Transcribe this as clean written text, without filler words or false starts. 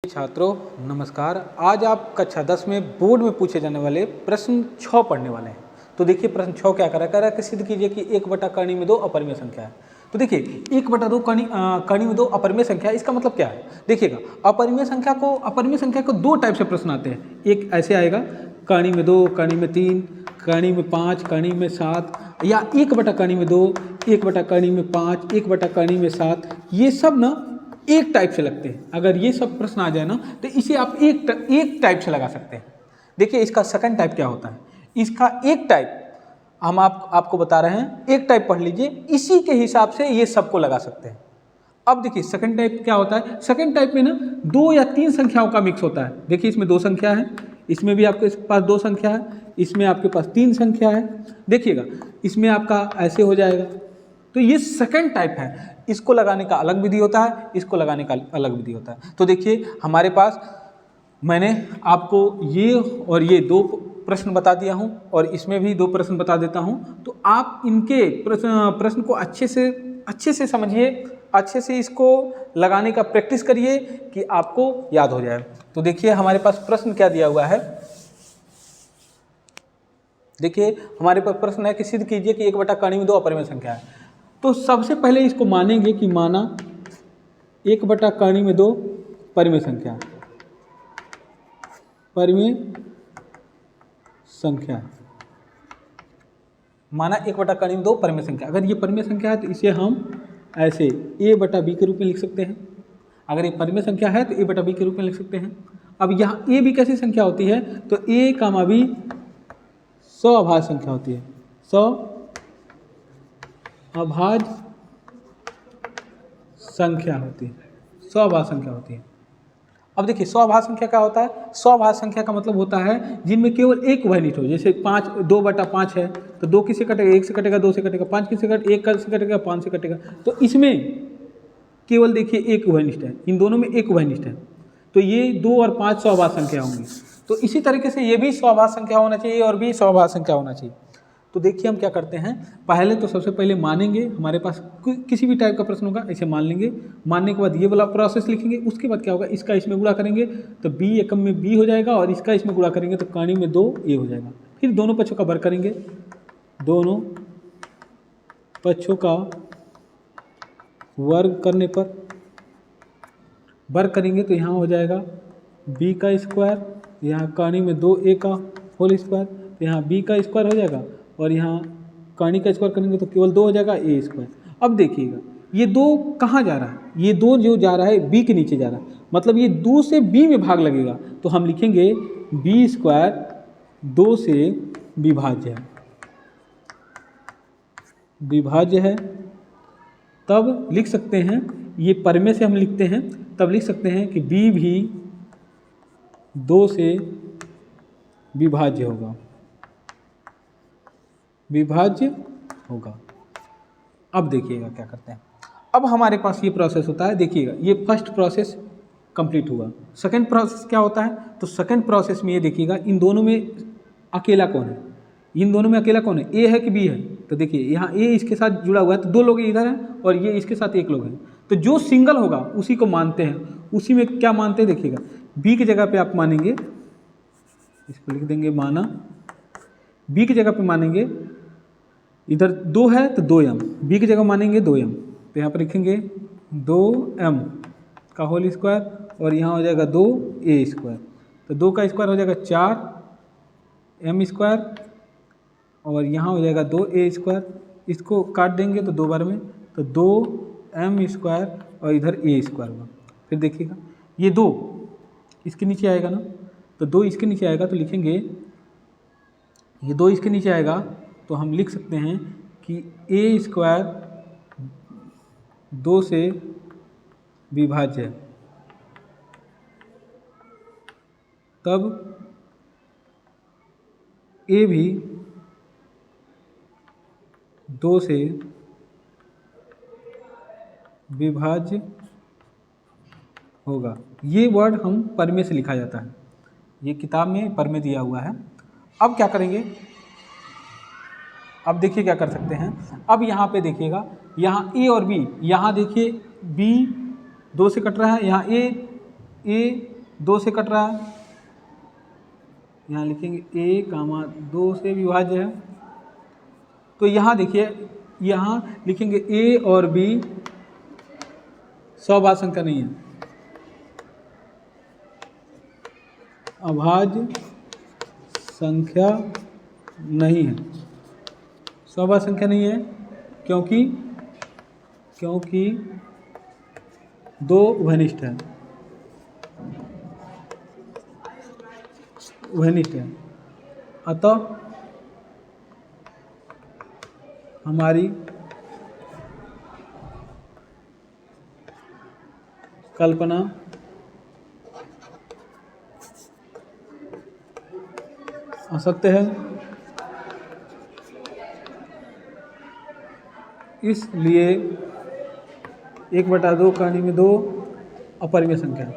छात्रों नमस्कार। आज आप कक्षा 10 में बोर्ड में पूछे जाने वाले प्रश्न 6 पढ़ने वाले हैं। तो देखिए प्रश्न 6 क्या कह रहा है कि सिद्ध कीजिए कि 1/कर्ण में 2 अपरिमेय संख्या है। तो देखिए 1/2 कर्ण में 2 अपरिमेय संख्या है। इसका मतलब क्या है? देखिएगा अपरिमेय संख्या को दो टाइप से प्रश्न आते हैं। एक ऐसे आएगा कर्ण में 2, कर्ण में 3, कर्ण में 5, कर्ण में 7, या 1/कर्ण में 2, 1/कर्ण में 5, 1/कर्ण में 7। ये सब ना एक टाइप से लगते हैं। अगर ये सब प्रश्न आ जाए ना तो इसे आप एक टाइप से लगा सकते हैं। देखिए इसका सेकंड टाइप क्या होता है। इसका एक टाइप हम आपको बता रहे हैं, एक टाइप पढ़ लीजिए, इसी के हिसाब से ये सबको लगा सकते हैं। अब देखिए सेकंड टाइप क्या होता है। सेकंड टाइप में ना 2 या 3 संख्याओं का मिक्स होता है। देखिए इसमें 2 संख्या है, इसमें भी आपके पास 2 संख्या है, इसमें आपके पास 3 संख्या है। देखिएगा इसमें आपका ऐसे हो जाएगा। तो ये सेकंड टाइप है। इसको लगाने का अलग विधि होता है, इसको लगाने का अलग विधि होता है। तो देखिए हमारे पास मैंने आपको ये और ये 2 प्रश्न बता दिया हूँ और इसमें भी 2 प्रश्न बता देता हूँ। तो आप इनके प्रश्न को अच्छे से समझिए, अच्छे से इसको लगाने का प्रैक्टिस करिए कि आपको याद हो जाए। तो देखिए हमारे पास प्रश्न क्या दिया हुआ है। देखिए हमारे पास प्रश्न है कि सिद्ध कीजिए कि 1/कर्ण में 2 अपरिमेय संख्या है। तो सबसे पहले इसको मानेंगे कि माना 1/कर्ण में 2 परिमेय संख्या है, परिमेय संख्या माना 1/कर्ण में 2 परिमेय संख्या। अगर ये परिमेय संख्या है तो इसे हम ऐसे a/b के रूप में लिख सकते हैं। अगर ये परिमेय संख्या है तो a/b के रूप में लिख सकते हैं। अब यहाँ a भी कैसी संख्या होती है तो a, b सअभाज्य संख्या होती है, सअभाज्य संख्या होती है, सअभाज्य संख्या होती है। अब देखिए सअभाज्य संख्या क्या होता है। सअभाज्य संख्या का मतलब होता है जिनमें केवल एक उभयनिष्ठ हो। जैसे 2/5 है तो 2 किससे कटेगा, 1 से कटेगा, 2 से कटेगा, 5 किससे कटेगा, 1 से कटेगा, 5 से कटेगा। तो इसमें केवल देखिए एक उभयनिष्ठ है, इन दोनों में एक उभयनिष्ठ है। तो ये 2 और 5 सअभाज्य संख्या होंगी। तो इसी तरीके से ये भी सअभाज्य संख्या होना चाहिए और भी सअभाज्य संख्या होना चाहिए। तो देखिए हम क्या करते हैं, पहले तो सबसे पहले मानेंगे। हमारे पास किसी भी टाइप का प्रश्न होगा ऐसे मान लेंगे। मानने के बाद ये वाला प्रोसेस लिखेंगे। उसके बाद क्या होगा, इसका इसमें गुणा करेंगे तो b एकम में b हो जाएगा और इसका इसमें गुणा करेंगे तो कर्ण में 2 a हो जाएगा। फिर दोनों पक्षों का वर्ग करेंगे, दोनों पक्षों का वर्ग करने पर वर्ग करेंगे तो यहाँ हो जाएगा b का स्क्वायर, यहाँ कर्ण में 2a का होल स्क्वायर, तो यहाँ b का स्क्वायर हो जाएगा और यहाँ कर्ण का स्क्वायर करेंगे तो केवल 2 हो जाएगा a स्क्वायर। अब देखिएगा ये 2 कहाँ जा रहा है, ये 2 जो जा रहा है b के नीचे जा रहा है, मतलब ये 2 से b में भाग लगेगा। तो हम लिखेंगे b स्क्वायर 2 से विभाज्य है। तब लिख सकते हैं, ये परिमेय से हम लिखते हैं, तब लिख सकते हैं कि b भी 2 से विभाज्य होगा। अब देखिएगा क्या करते हैं। अब हमारे पास ये प्रोसेस होता है। देखिएगा ये फर्स्ट प्रोसेस कंप्लीट हुआ। सेकंड प्रोसेस क्या होता है, तो सेकंड प्रोसेस में ये देखिएगा इन दोनों में अकेला कौन है, इन दोनों में अकेला कौन है, ए है कि बी है। तो देखिए यहाँ ए इसके साथ जुड़ा हुआ है तो 2 लोग इधर हैं और ये इसके साथ 1 लोग हैं। तो जो सिंगल होगा उसी को मानते हैं। उसी में क्या मानते हैं, देखिएगा बी की जगह पे आप मानेंगे, इसको लिख देंगे माना, बी की जगह पे मानेंगे, इधर 2 है तो 2m, बी की जगह मानेंगे 2m, तो यहाँ पर लिखेंगे 2m का होल स्क्वायर और यहाँ हो जाएगा 2a स्क्वायर। तो 2 का स्क्वायर हो जाएगा 4m स्क्वायर और यहाँ हो जाएगा 2a स्क्वायर। इसको काट देंगे तो 2 बार में, तो 2m स्क्वायर और इधर a स्क्वायर हुआ। फिर देखिएगा ये 2 इसके नीचे आएगा ना, तो 2 इसके नीचे आएगा तो लिखेंगे, ये 2 इसके नीचे आएगा तो हम लिख सकते हैं कि a स्क्वायर 2 से विभाज्य है। तब a भी 2 से विभाज्य होगा। ये वर्ड हम परिमेय से लिखा जाता है, ये किताब में परिमेय दिया हुआ है। अब क्या करेंगे, अब देखिए क्या कर सकते हैं। अब यहाँ पे देखिएगा, यहाँ ए और बी, यहाँ देखिए बी 2 से कट रहा है, यहाँ ए 2 से कट रहा है, यहाँ लिखेंगे a, 2 से विभाज्य है। तो यहाँ देखिए, यहाँ लिखेंगे a और b सौभाज्य संख्या नहीं है, अभाज्य संख्या नहीं है, सौभाज्य संख्या नहीं है, क्योंकि 2 उभयनिष्ठ है, अतः हमारी कल्पना असत्य है, इसलिए 1/2 करने में 2 अपरिमेय संख्या है।